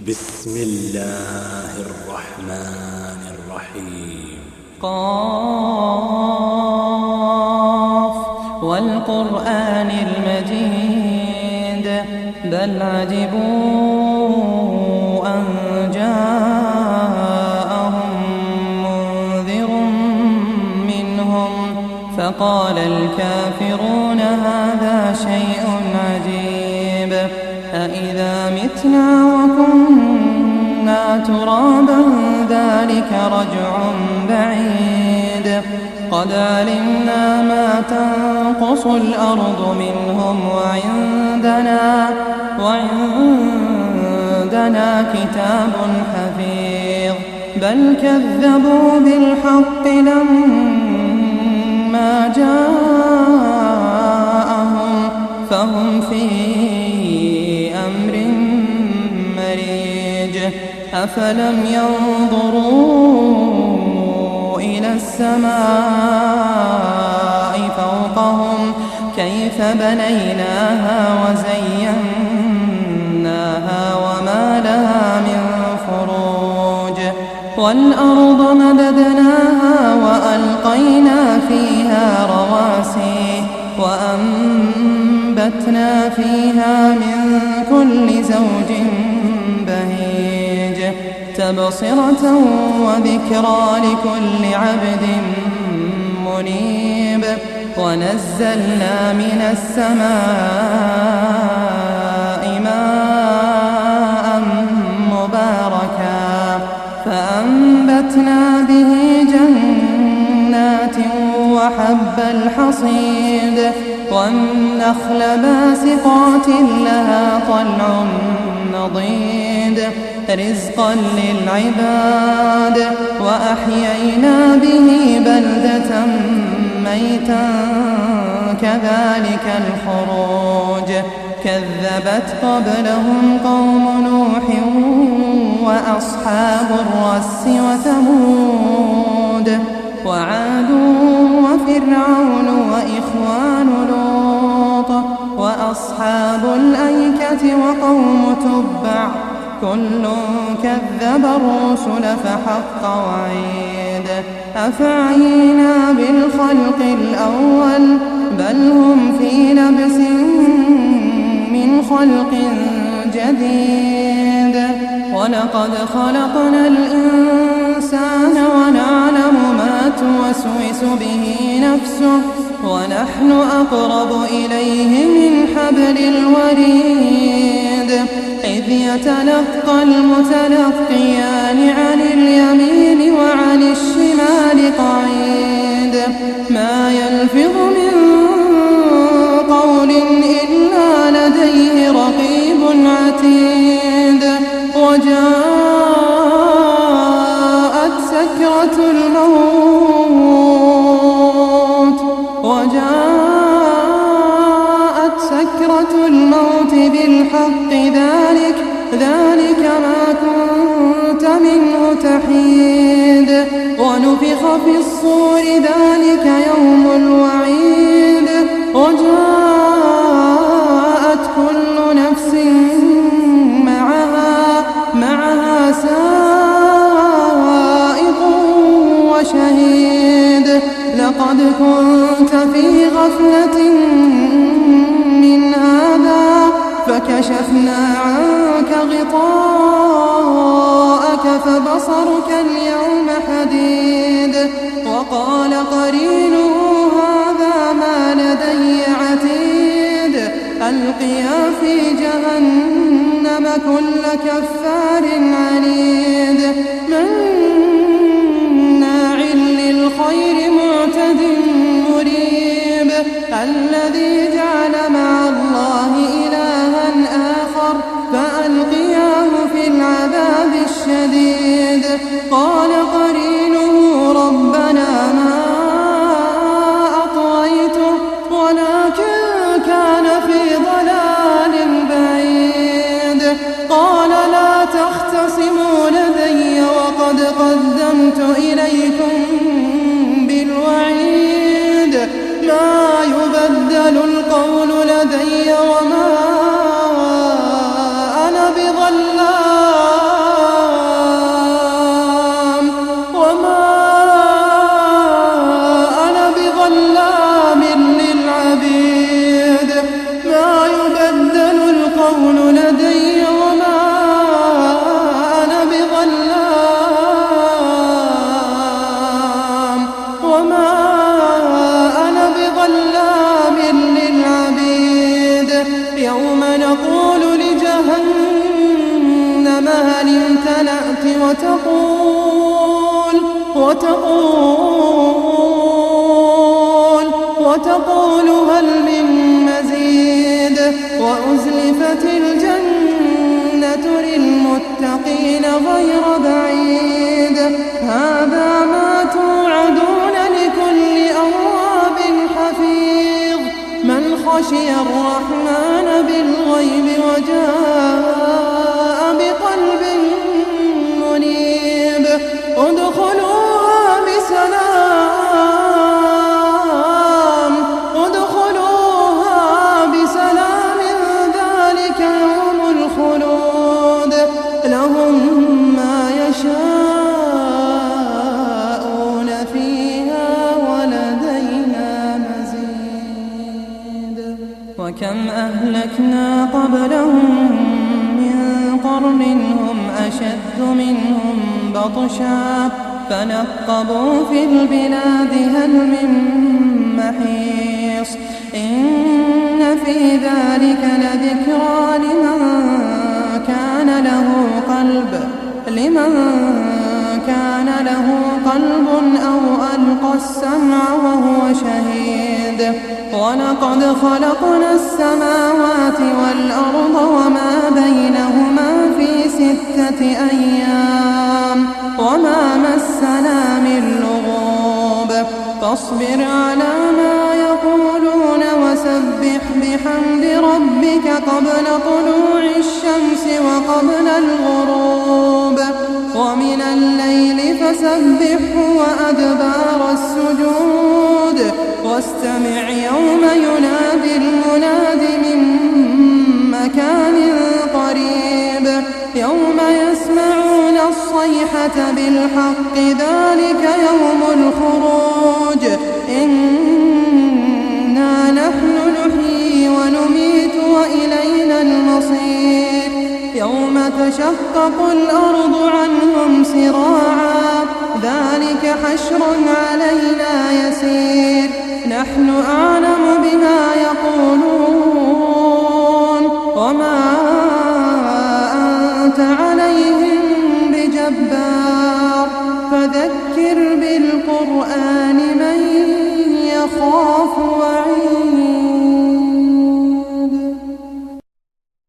بسم الله الرحمن الرحيم. قاف والقرآن المجيد بل عجبوا أن جاءهم منذر منهم فقال الكافرون هذا شيء عجيب أإذا متنا وكنا ترابا ذلك رجع بعيد قد علمنا ما تنقص الأرض منهم وعندنا كتاب حفيظ بل كذبوا بالحق لما جاءهم فهم في أمر مريج أفلم ينظروا إلى السماء فوقهم كيف بنيناها وزيناها وما لها من فروج والأرض مددناها وألقينا فيها رواسي وأنبتنا فيها من كل زوج بهيج تبصرة وذكرى لكل عبد منيب ونزلنا من السماء ماء مباركا فأنبتنا به جنات وحب الحصيد والنخل باسقات لها طلع نضيد رزقا للعباد وأحيينا به بلدة ميتا كذلك الخروج كذبت قبلهم قوم نوح وأصحاب الرس وثمود وعاد وفرعون وإخوان لوط وأصحاب الأيكة وقوم تبع كل كذب الرسل فحق وعيد أفعينا بالخلق الأول بل هم في لبس من خلق جديد ولقد خلقنا الإنسان ونعلم ما توسوس به نفسه ونحن أقرب إليه من حبل الوريد إذ يتلقى المتلقيان عن اليمين وعن الشمال قعيد ما يلفظ من قول إلا لديه رقيب عتيد وجاءت سكرة الموت بالحق ذلك ما كنت منه تحيد ونفخ في الصور ذلك يوم الوعيد وجاءت كل نفس معها سائق وشهيد لقد كنت في غفلة من هذا فكشفنا عنك غطاءك فبصرك اليوم حديد وقال قرينه هذا ما لدي عتيد ألقيا في جهنم كل كفار عنيد مناع للخير معتد مريب الذي جعل مع الله إلها آخر فألقياه في العذاب الشديد قال قرينه ربنا ما أطغيته ولكن كان في ضلال بعيد قال لا تختصموا لدي وقد قدمت إليكم بالوعيد ما يبدل القول لدي وما أنا بظلام المال امتلأت وتقول هل من مزيد وأزلفت الجنة للمتقين غير بعيد هذا ما توعدون لكل أواب حفيظ من خشي الرحمن بالغيب وجاء بقلب منيب ادخلوها بسلام ذلك يوم الخلود لهم ما يشاءون فيها ولدينا مزيد وكم أهلكنا قبلهم من قرن هم أشد منهم بطشا فنقبوا في البلاد هل من محيص إن في ذلك لذكرى لمن كان له قلب أو ألقى السمع وهو شهيد ولقد خلقنا السماوات والأرض وما بينهما في 6 أيام وما مسنا من لغوب فاصبر على ما يقولون وسبح بحمد ربك قبل طلوع الشمس وقبل الغروب ومن الليل فسبحه وأدبار السجود واستمع يوم ينادي المناد من مكان قريب يوم يسمعون الصيحة بالحق ذلك يوم الخروج إنا نحن نحيي ونميت وإلينا المصير يوم تشقق الأرض عنهم سراعا ذلك حشر علينا يسير نحن أعلم بما يقولون وما أنت عليهم بجبار فذكر بالقرآن من يخاف وعيد